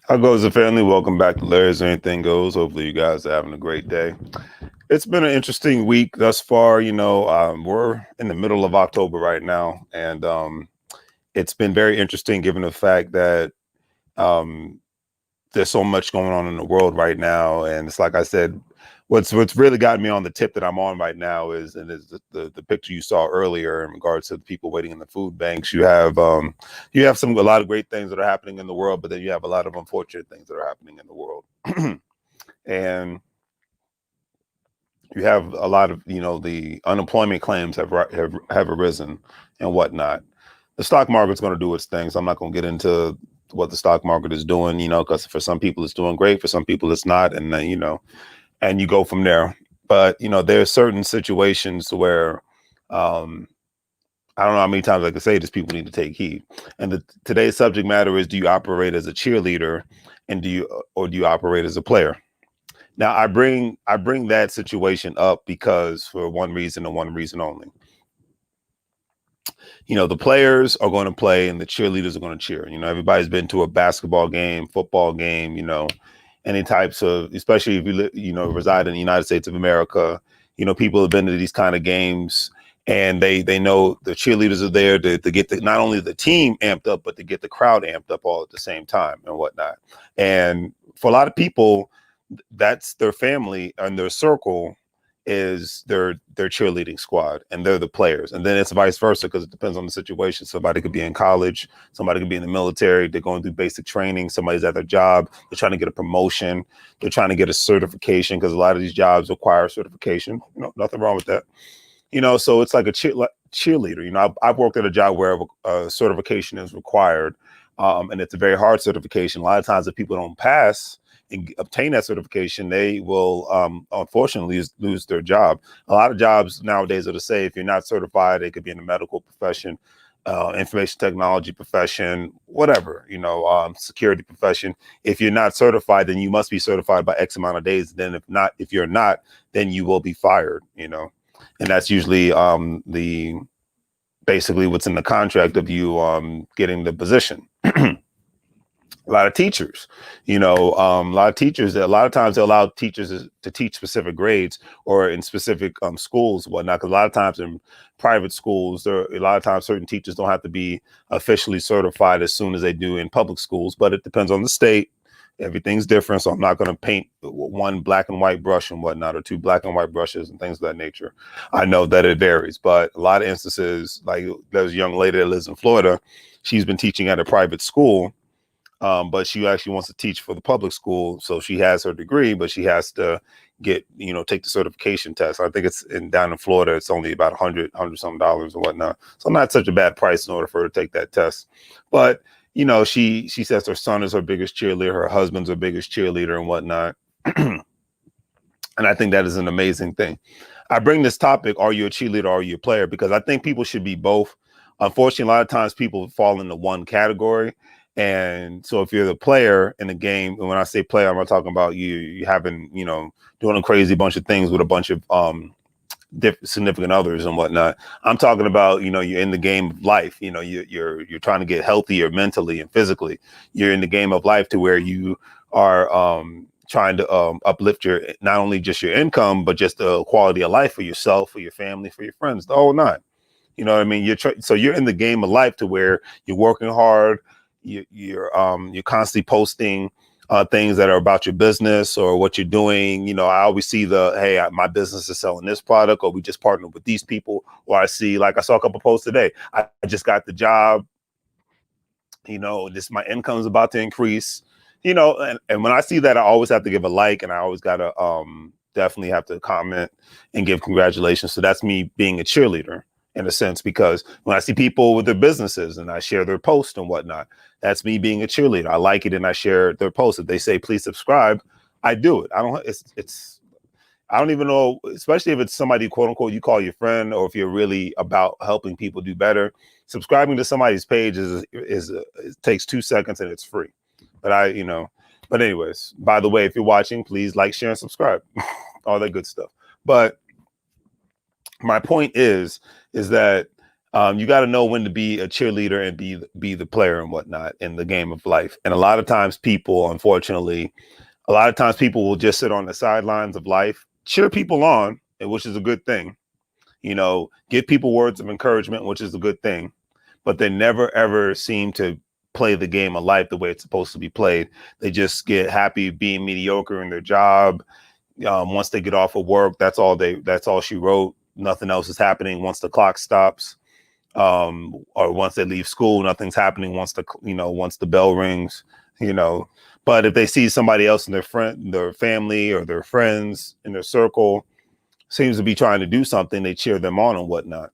How goes the family? Welcome back to Larry's Anything Goes. Hopefully, you guys are having a great day. It's been an interesting week thus far. We're in the middle of October right now, and it's been very interesting given the fact that um, there's so much going on in the world right now. And it's like I said, what's really gotten me on the tip that I'm on right now is the picture you saw earlier in regards to the people waiting in the food banks. You have a lot of great things that are happening in the world, but then you have a lot of unfortunate things that are happening in the world. And you have a lot of the unemployment claims have arisen and whatnot. The stock market's going to do its thing, so I'm not going to get into what the stock market is doing, because for some people it's doing great, for some people it's not, and then and you go from there. But there are certain situations where um, I don't know how many times I can say this. People need to take heed. And today's subject matter is: do you operate as a cheerleader, and do you operate as a player? Now, I bring that situation up because for one reason and one reason only. The players are going to play and the cheerleaders are going to cheer. Everybody's been to a basketball game, football game, any types of, especially if reside in the United States of America. People have been to these kind of games, and they know the cheerleaders are there to get not only the team amped up, but to get the crowd amped up all at the same time and whatnot. And for a lot of people, that's their family and their circle is their cheerleading squad, and they're the players. And then it's vice versa, because it depends on the situation. Somebody could be in college, somebody could be in the military, they're going through basic training, somebody's at their job, they're trying to get a promotion, they're trying to get a certification, because a lot of these jobs require certification. Nothing wrong with that. So it's like a cheerleader. I've worked at a job where a certification is required, and it's a very hard certification. A lot of times if people don't pass and obtain that certification, they will unfortunately lose their job. A lot of jobs nowadays are to say if you're not certified, it could be in the medical profession, information technology profession, whatever, security profession. If you're not certified, then you must be certified by X amount of days. Then if you're not, then you will be fired, and that's usually the basically what's in the contract of you getting the position. A lot of teachers, a lot of times they allow teachers to teach specific grades or in specific schools, whatnot. Because a lot of times in private schools, a lot of times certain teachers don't have to be officially certified as soon as they do in public schools. But it depends on the state. Everything's different, so I'm not going to paint one black and white brush and whatnot, or two black and white brushes and things of that nature. I know that it varies, but a lot of instances, like there's a young lady that lives in Florida. She's been teaching at a private school, but she actually wants to teach for the public school. So she has her degree, but she has to take the certification test. I think down in Florida, it's only about $100 some dollars or whatnot. So not such a bad price in order for her to take that test. But, she says her son is her biggest cheerleader. Her husband's her biggest cheerleader and whatnot. And I think that is an amazing thing. I bring this topic: are you a cheerleader or are you a player? Because I think people should be both. Unfortunately, a lot of times people fall into one category. And so if you're the player in the game, and when I say player, I'm not talking about you having, doing a crazy bunch of things with a bunch of significant others and whatnot. I'm talking about, you're in the game of life. You're trying to get healthier mentally and physically. You're in the game of life to where you are trying to uplift your, not only just your income, but just the quality of life for yourself, for your family, for your friends, the whole nine. You know what I mean? So you're in the game of life to where you're working hard. You're constantly posting things that are about your business or what you're doing. I always see my business is selling this product, or we just partnered with these people. Or I saw a couple posts today. I just got the job. My income is about to increase. And when I see that, I always have to give a like, and I always gotta definitely have to comment and give congratulations. So that's me being a cheerleader in a sense, because when I see people with their businesses and I share their posts and whatnot, that's me being a cheerleader. I like it and I share their posts. If they say, please subscribe, I do it. I don't even know, especially if it's somebody, quote unquote, you call your friend, or if you're really about helping people do better. Subscribing to somebody's page it takes 2 seconds and it's free. But anyways, by the way, if you're watching, please like, share, and subscribe, all that good stuff. But my point is that You got to know when to be a cheerleader and be the player and whatnot in the game of life. And a lot of times, people, unfortunately, a lot of times people will just sit on the sidelines of life, cheer people on, which is a good thing. Give people words of encouragement, which is a good thing, but they never ever seem to play the game of life the way it's supposed to be played. They just get happy being mediocre in their job. Once they get off of work, that's all she wrote. Nothing else is happening once the clock stops. Or once they leave school, nothing's happening once the bell rings, you know. But if they see somebody else in their family or their friends in their circle seems to be trying to do something, they cheer them on and whatnot.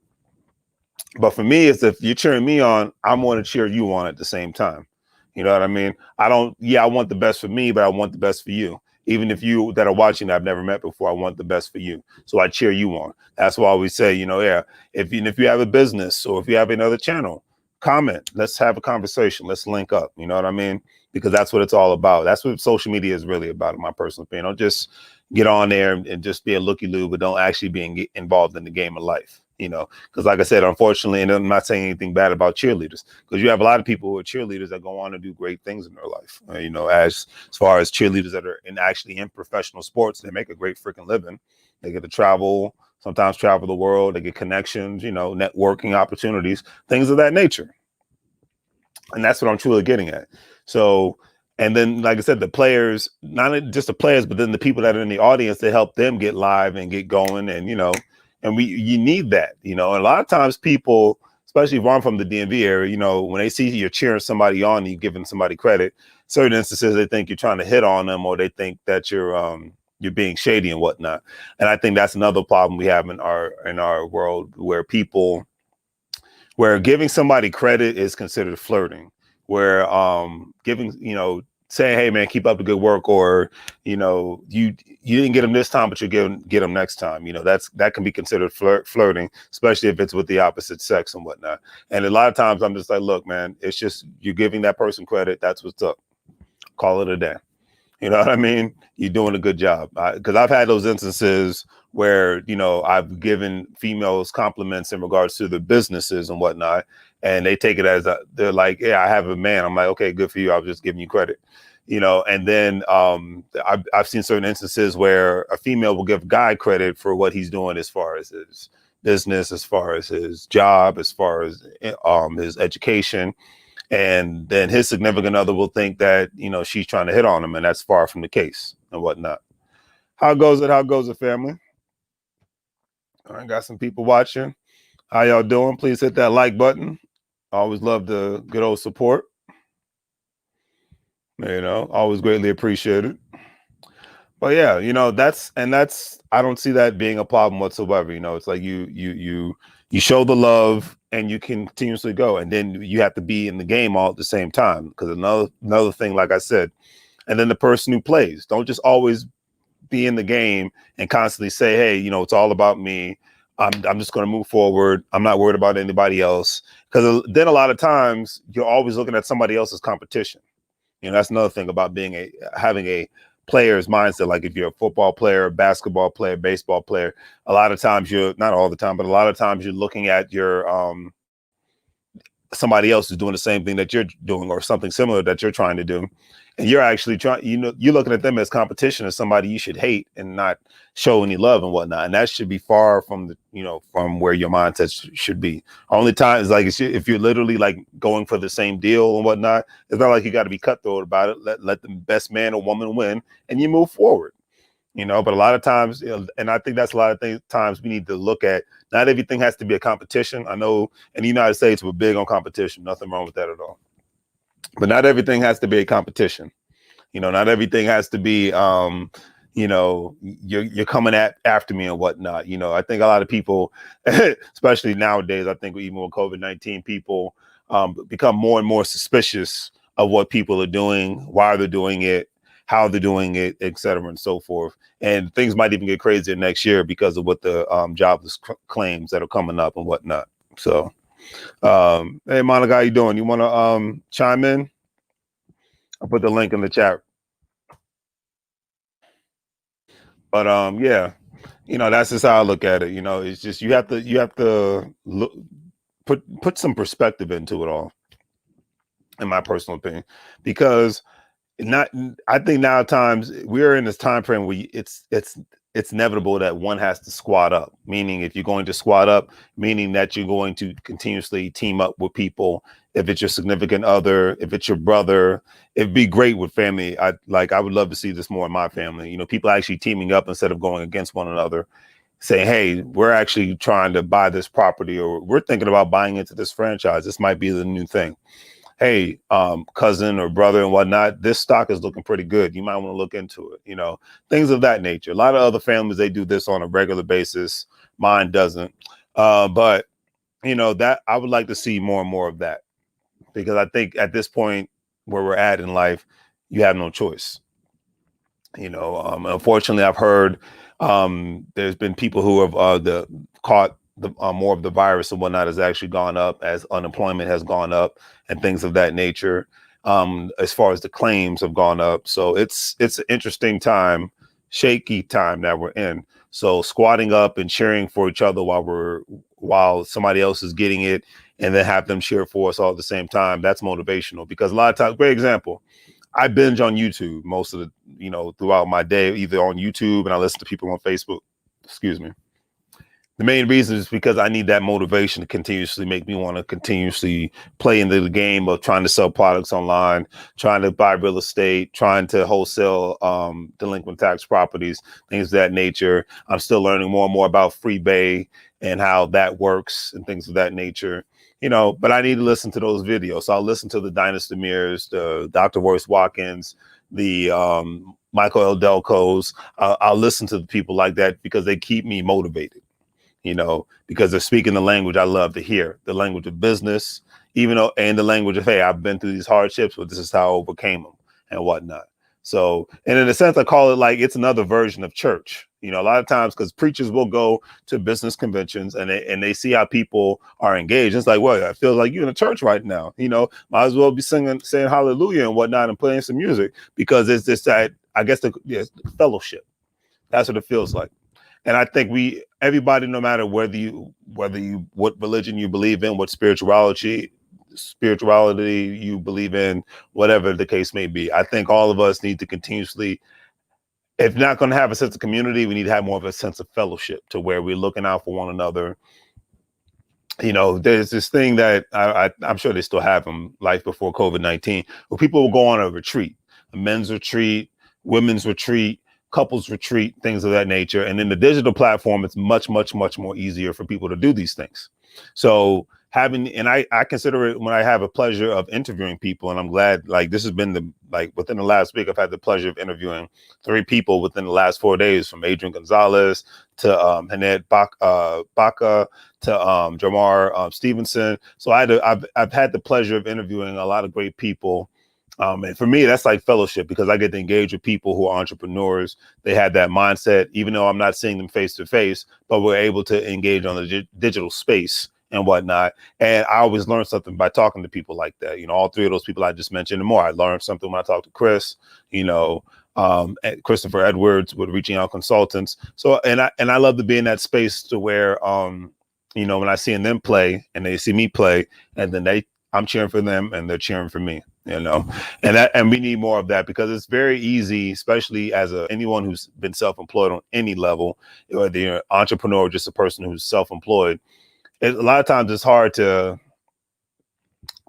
But for me, it's if you're cheering me on, I'm going to cheer you on at the same time. You know what I mean? I want the best for me, but I want the best for you. Even if you that are watching that I've never met before, I want the best for you. So I cheer you on. That's why we say, yeah, if you have a business or if you have another channel, comment. Let's have a conversation. Let's link up. You know what I mean? Because that's what it's all about. That's what social media is really about, in my personal opinion. Don't just get on there and just be a looky-loo, but don't actually be involved in the game of life. Because like I said, unfortunately, and I'm not saying anything bad about cheerleaders, because you have a lot of people who are cheerleaders that go on to do great things in their life. As far as cheerleaders that are actually in professional sports, they make a great freaking living. They get to travel, sometimes travel the world. They get connections, networking opportunities, things of that nature. And that's what I'm truly getting at. So, and then, like I said, the players, not just the players, but then the people that are in the audience to help them get live and get going. And, you need that, and a lot of times people, especially if I'm from the DMV area, when they see you're cheering somebody on, you giving somebody credit, certain instances, they think you're trying to hit on them, or they think that you're being shady and whatnot. And I think that's another problem we have in our world, where giving somebody credit is considered flirting, where giving, saying, hey man, keep up the good work, or you didn't get them this time, but you get them next time. That can be considered flirting, especially if it's with the opposite sex and whatnot. And a lot of times I'm just like, look, man, it's just you're giving that person credit. That's what's up. Call it a day. You know what I mean? You're doing a good job. Because I've had those instances where, I've given females compliments in regards to their businesses and whatnot. And they take it as they're like, yeah, I have a man. I'm like, okay, good for you. I was just giving you credit. And then I've seen certain instances where a female will give a guy credit for what he's doing as far as his business, as far as his job, as far as his education. And then his significant other will think that, she's trying to hit on him, and that's far from the case and whatnot. How goes it? How goes it, family? All right, got some people watching. How y'all doing? Please hit that like button. I always love the good old support. Always greatly appreciated. But yeah, that's I don't see that being a problem whatsoever. It's like you show the love and you continuously go, and then you have to be in the game all at the same time. Because another thing, like I said, and then the person who plays, don't just always be in the game and constantly say, hey, it's all about me. I'm just going to move forward. I'm not worried about anybody else. Because then a lot of times you're always looking at somebody else's competition. That's another thing about having a player's mindset. Like if you're a football player, basketball player, baseball player, a lot of times not all the time, but a lot of times you're looking at your somebody else is doing the same thing that you're doing or something similar that you're trying to do. And you're actually trying, you're looking at them as competition, as somebody you should hate and not show any love and whatnot. And that should be far from from where your mindset should be. Only time is like, if you're literally like going for the same deal and whatnot, it's not like you got to be cutthroat about it. Let the best man or woman win and you move forward. But a lot of times, and I think that's a lot of times we need to look at, not everything has to be a competition. I know in the United States, we're big on competition. Nothing wrong with that at all. But not everything has to be a competition. Not everything has to be, you're coming after me and whatnot. I think a lot of people, especially nowadays, I think even with COVID-19, people become more and more suspicious of what people are doing, why they're doing it, how they're doing it, et cetera, and so forth. And things might even get crazier next year because of what the jobless claims that are coming up and whatnot. So, hey, Monica, how you doing? You want to chime in? I'll put the link in the chat. But yeah, that's just how I look at it. It's just you have to put some perspective into it all, in my personal opinion, because not I think now at times we're in this time frame where it's inevitable that one has to squad up, meaning if you're going to squad up, meaning that you're going to continuously team up with people. If it's your significant other, if it's your brother, it'd be great with family. I would love to see this more in my family, people actually teaming up instead of going against one another, saying, hey, we're actually trying to buy this property, or we're thinking about buying into this franchise, this might be the new thing. Hey, cousin or brother and whatnot, this stock is looking pretty good. You might want to look into it, things of that nature. A lot of other families, they do this on a regular basis. Mine doesn't. But, that I would like to see more and more of that, because I think at this point where we're at in life, you have no choice. Unfortunately, I've heard there's been people who have caught the more of the virus and whatnot has actually gone up as unemployment has gone up and things of that nature. As far as the claims have gone up, so it's an interesting time, shaky time that we're in. So squatting up and cheering for each other while somebody else is getting it, and then have them cheer for us all at the same time. That's motivational, because a lot of times, great example, I binge on YouTube most of the, throughout my day, either on YouTube and I listen to people on Facebook. Excuse me. The main reason is because I need that motivation to continuously make me want to continuously play into the game of trying to sell products online, trying to buy real estate, trying to wholesale delinquent tax properties, things of that nature. I'm still learning more and more about FreeBay and how that works and things of that nature. But I need to listen to those videos. So I'll listen to the Dynasty Mears, the Dr. Royce Watkins, the Michael L. Delcos. I'll listen to the people like that because they keep me motivated, because they're speaking the language I love to hear, the language of business, and the language of, hey, I've been through these hardships, but this is how I overcame them and whatnot. So, and in a sense, I call it like it's another version of church. A lot of times, because preachers will go to business conventions and they see how people are engaged. It's like, well, I feel like you're in a church right now. Might as well be saying hallelujah and whatnot and playing some music, because it's just that, I guess, the fellowship. That's what it feels like. And I think everybody, no matter what religion you believe in, what spirituality you believe in, whatever the case may be, I think all of us need to continuously, if not going to have a sense of community, we need to have more of a sense of fellowship, to where we're looking out for one another. There's this thing that I'm sure they still have in life before COVID-19, where people will go on a retreat, a men's retreat, women's retreat, couples retreat, things of that nature. And in the digital platform, it's much, much, much more easier for people to do these things. So I consider it, when I have a pleasure of interviewing people, and I'm glad, this has been within the last week, I've had the pleasure of interviewing 3 people within the last 4 days, from Adrian Gonzalez to Haned Baca to Jamar Stevenson. So I've had the pleasure of interviewing a lot of great people. And for me, that's like fellowship, because I get to engage with people who are entrepreneurs. They have that mindset, even though I'm not seeing them face to face, but we're able to engage on the digital space and whatnot. And I always learn something by talking to people like that. All 3 of those people I just mentioned and more. I learned something when I talked to Chris, Christopher Edwards with Reaching Out Consultants. So, and I love to be in that space to where, when I see them play and they see me play, and then I'm cheering for them and they're cheering for me, and we need more of that, because it's very easy, especially as anyone who's been self-employed on any level, whether you're an entrepreneur or just a person who's self-employed. A lot of times it's hard to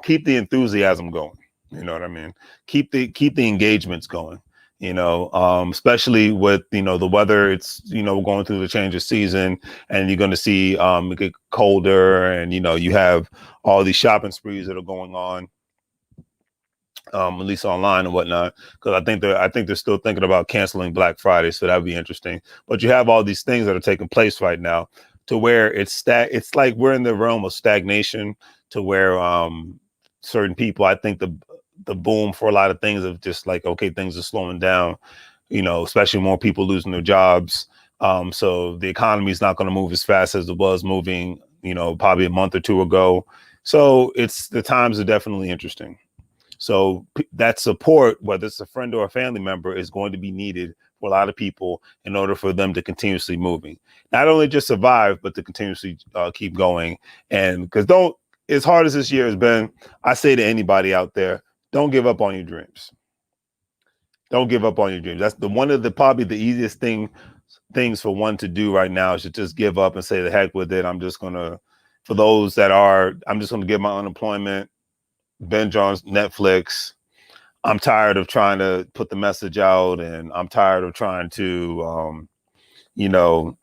keep the enthusiasm going. You know what I mean? Keep the engagements going, especially with, the weather. It's, going through the change of season, and you're going to see it get colder, and, you have all these shopping sprees that are going on, at least online and whatnot, because I think they're still thinking about canceling Black Friday. So that'd be interesting. But you have all these things that are taking place right now, to where it's like we're in the realm of stagnation, to where certain people, I think the boom for a lot of things of just like, okay, things are slowing down, especially more people losing their jobs. So the economy is not going to move as fast as it was moving, probably a month or 2 ago. So the times are definitely interesting. So that support, whether it's a friend or a family member, is going to be needed for a lot of people in order for them to continuously moving, not only just survive, but to continuously keep going. And because as hard as this year has been, I say to anybody out there, don't give up on your dreams. Don't give up on your dreams. That's one of the probably the easiest things for one to do right now is to just give up and say the heck with it. I'm just gonna, for those that are, I'm just gonna get my unemployment, binge on Netflix. I'm tired of trying to put the message out, and I'm tired of trying to, you know,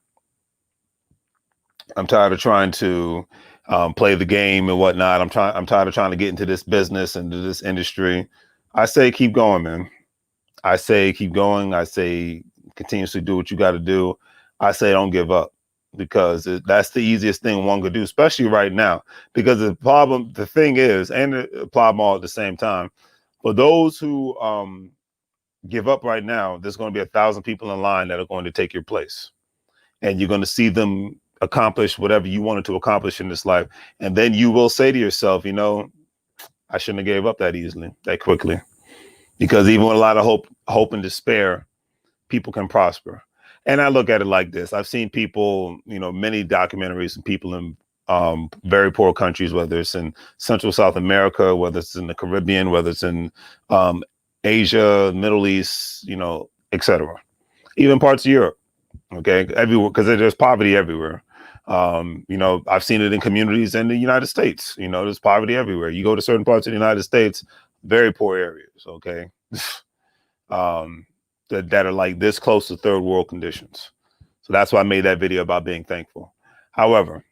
I'm tired of trying to play the game and whatnot. I'm tired of trying to get into this business and into this industry. I say keep going, man. I say keep going. I say continuously do what you got to do. I say don't give up because that's the easiest thing one could do, especially right now. Because the thing is, and the problem all at the same time, for those who give up right now, there's going to be 1,000 people in line that are going to take your place, and you're going to see them accomplish whatever you wanted to accomplish in this life, and then you will say to yourself, you know, I shouldn't have gave up that easily, that quickly, because even with a lot of hope and despair, people can prosper. And I look at it like this. I've seen people, you know, many documentaries and people in very poor countries, whether it's in Central South America, whether it's in the Caribbean, whether it's in Asia, Middle East, you know, etc. Even parts of Europe, okay, everywhere, because there's poverty everywhere. You know, I've seen it in communities in the United States. You know, there's poverty everywhere. You go to certain parts of the United States, very poor areas, okay, that are like this close to third world conditions. So that's why I made that video about being thankful. However,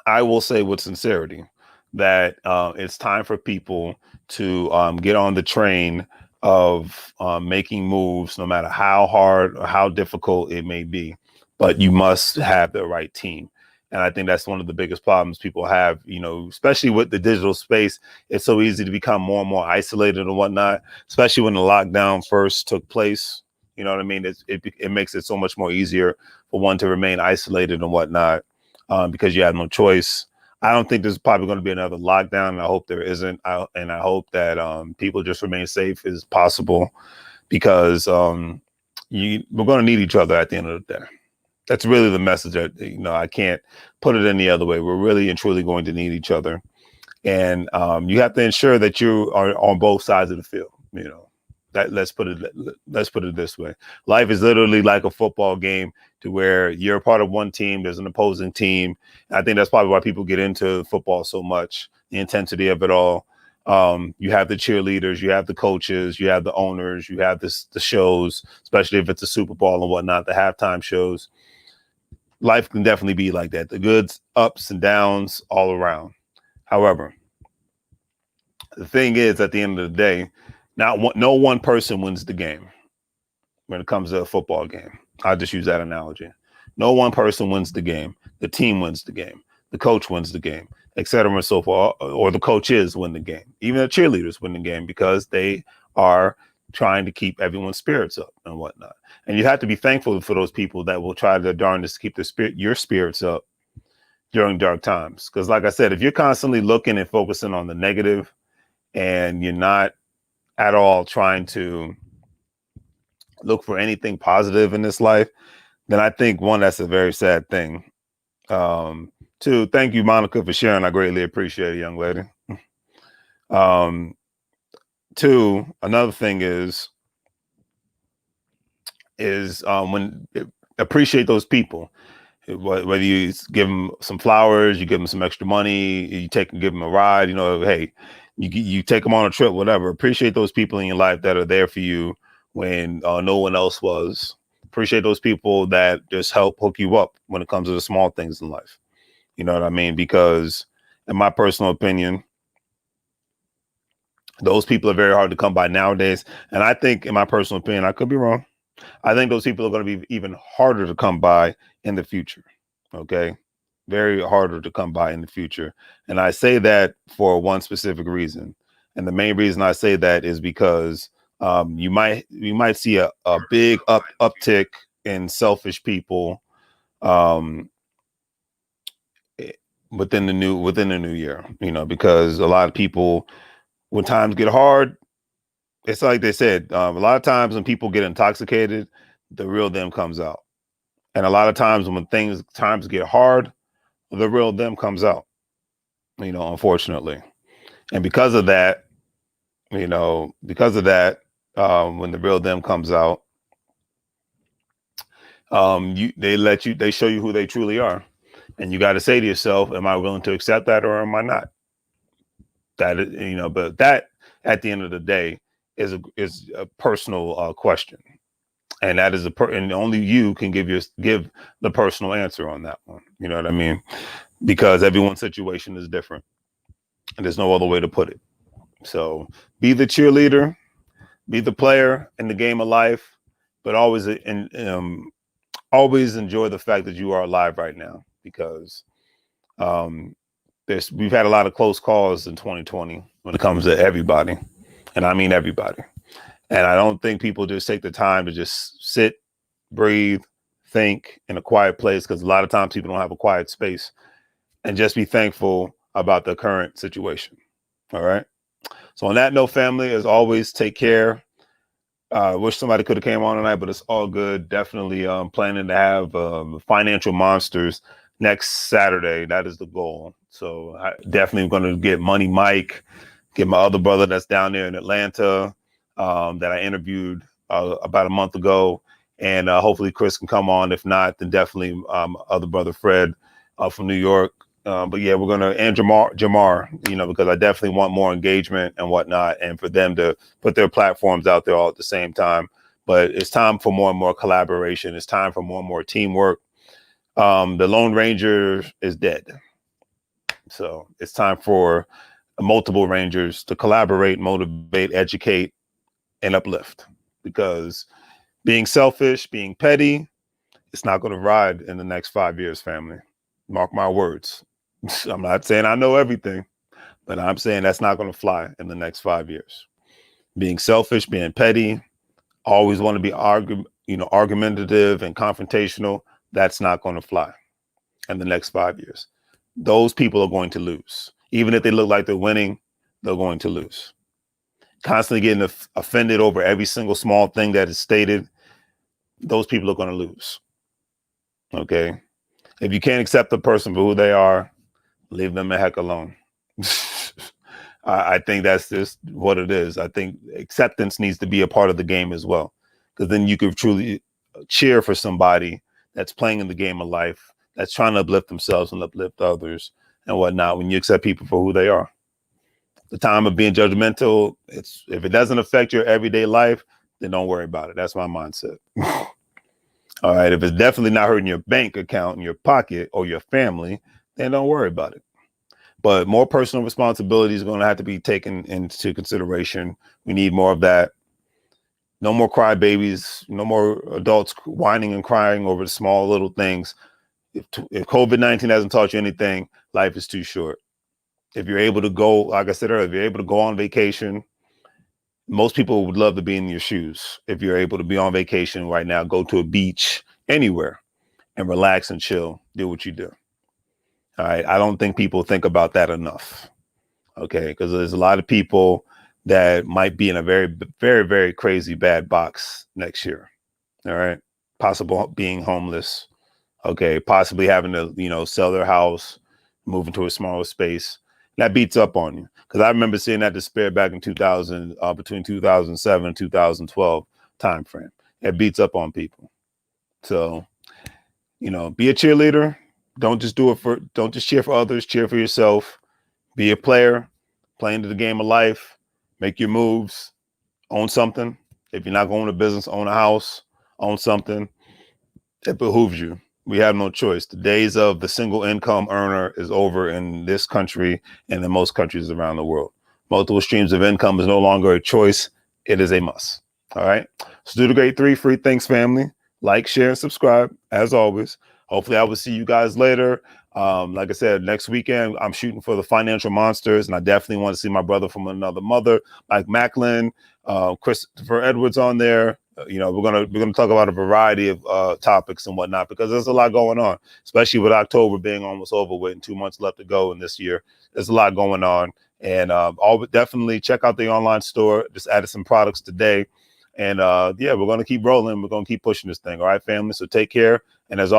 I will say with sincerity that it's time for people to get on the train of making moves, no matter how hard or how difficult it may be. But you must have the right team. And I think that's one of the biggest problems people have, you know, especially with the digital space. It's so easy to become more and more isolated and whatnot, especially when the lockdown first took place. You know what I mean? It makes it so much more easier for one to remain isolated and whatnot because you have no choice. I don't think there's probably going to be another lockdown. And I hope there isn't. And I hope that people just remain safe as possible because we're going to need each other at the end of the day. That's really the message that, you know, I can't put it any other way. We're really and truly going to need each other. And you have to ensure that you are on both sides of the field. You know, let's put it this way. Life is literally like a football game to where you're a part of one team. There's an opposing team. I think that's probably why people get into football so much, the intensity of it all. You have the cheerleaders, you have the coaches, you have the owners, you have the shows, especially if it's a Super Bowl and whatnot, the halftime shows. Life can definitely be like that. The goods, ups and downs all around. However, the thing is, at the end of the day, no one person wins the game when it comes to a football game. I'll just use that analogy. No one person wins the game. The team wins the game. The coach wins the game, et cetera, and so forth. Or the coaches win the game. Even the cheerleaders win the game because they are trying to keep everyone's spirits up and whatnot. And you have to be thankful for those people that will try their darndest to keep your spirits up during dark times. Because like I said, if you're constantly looking and focusing on the negative and you're not at all trying to look for anything positive in this life, then I think one, that's a very sad thing. Two, thank you, Monica, for sharing. I greatly appreciate it, young lady. Two, another thing is when appreciate those people, whether you give them some flowers, you give them some extra money, you give them a ride, you know, hey, you take them on a trip, whatever. Appreciate those people in your life that are there for you when no one else was. Appreciate those people that just help hook you up when it comes to the small things in life. You know what I mean? Because in my personal opinion, those people are very hard to come by nowadays. And I think, in my personal opinion, I could be wrong, I think those people are going to be even harder to come by in the future. Okay. Very harder to come by in the future. And I say that for one specific reason. And the main reason I say that is because you might see a big uptick in selfish people within the new year, you know, because a lot of people, when times get hard, it's like they said, a lot of times when people get intoxicated, the real them comes out. And a lot of times when times get hard, the real them comes out. unfortunately. And because of that, when the real them comes out, they show you who they truly are. And you got to say to yourself, am I willing to accept that or am I not? That is, but that at the end of the day is a personal question. And that is and only you can give the personal answer on that one. You know what I mean? Because everyone's situation is different and there's no other way to put it. So be the cheerleader, be the player in the game of life, but always enjoy the fact that you are alive right now, because we've had a lot of close calls in 2020 when it comes to everybody, and I mean everybody. And I don't think people just take the time to just sit, breathe, think in a quiet place, because a lot of times people don't have a quiet space, and just be thankful about the current situation. All right. So on that note, family, as always, take care. Wish somebody could have came on tonight, but it's all good. Definitely planning to have Financial Monsters next Saturday. That is the goal. So I definitely going to get Money Mike, get my other brother that's down there in Atlanta that I interviewed about a month ago. And hopefully Chris can come on. If not, then definitely other brother Fred from New York. But yeah, we're going to, and Jamar, because I definitely want more engagement and whatnot, and for them to put their platforms out there all at the same time. But it's time for more and more collaboration. It's time for more and more teamwork. The Lone Ranger is dead. So it's time for multiple Rangers to collaborate, motivate, educate, and uplift, because being selfish, being petty, it's not going to ride in the next 5 years, family. Mark my words. I'm not saying I know everything, but I'm saying that's not going to fly in the next 5 years. Being selfish, being petty, always want to be argumentative and confrontational, that's not going to fly in the next 5 years. Those people are going to lose. Even if they look like they're winning, they're going to lose. Constantly getting offended over every single small thing that is stated, those people are going to lose. Okay? If you can't accept the person for who they are, leave them the heck alone. I think that's just what it is. I think acceptance needs to be a part of the game as well, because then you could truly cheer for somebody that's playing in the game of life, that's trying to uplift themselves and uplift others and whatnot, when you accept people for who they are. The time of being judgmental, if it doesn't affect your everyday life, then don't worry about it. That's my mindset. All right. If it's definitely not hurting your bank account in your pocket or your family, then don't worry about it. But more personal responsibility is going to have to be taken into consideration. We need more of that. No more crybabies. No more adults whining and crying over the small little things. If COVID-19 hasn't taught you anything, life is too short. If you're able to go, like I said earlier, if you're able to go on vacation, most people would love to be in your shoes. If you're able to be on vacation right now, go to a beach anywhere and relax and chill, do what you do. All right. I don't think people think about that enough. Okay. Because there's a lot of people that might be in a very, very, very crazy bad box next year. All right. Possible being homeless. Okay. Possibly having to, sell their house, move into a smaller space. That beats up on you. Because I remember seeing that despair back in 2000, between 2007 and 2012 time frame. It beats up on people. So, be a cheerleader. Don't just cheer for others, cheer for yourself. Be a player, play into the game of life, make your moves, own something. If you're not going to business, own a house, own something. It behooves you. We have no choice. The days of the single income earner is over in this country and in most countries around the world. Multiple streams of income is no longer a choice. It is a must. All right. So do the great three free things, family. Like, share, and subscribe, as always. Hopefully, I will see you guys later. Like I said, next weekend, I'm shooting for the Financial Monsters, and I definitely want to see my brother from another mother, Mike Macklin, Christopher Edwards on there. We're gonna talk about a variety of topics and whatnot, because there's a lot going on, especially with October being almost over with and 2 months left to go in this year. There's a lot going on, and definitely check out the online store. Just added some products today. And we're going to keep rolling. We're going to keep pushing this thing. All right, family. So take care. And as always,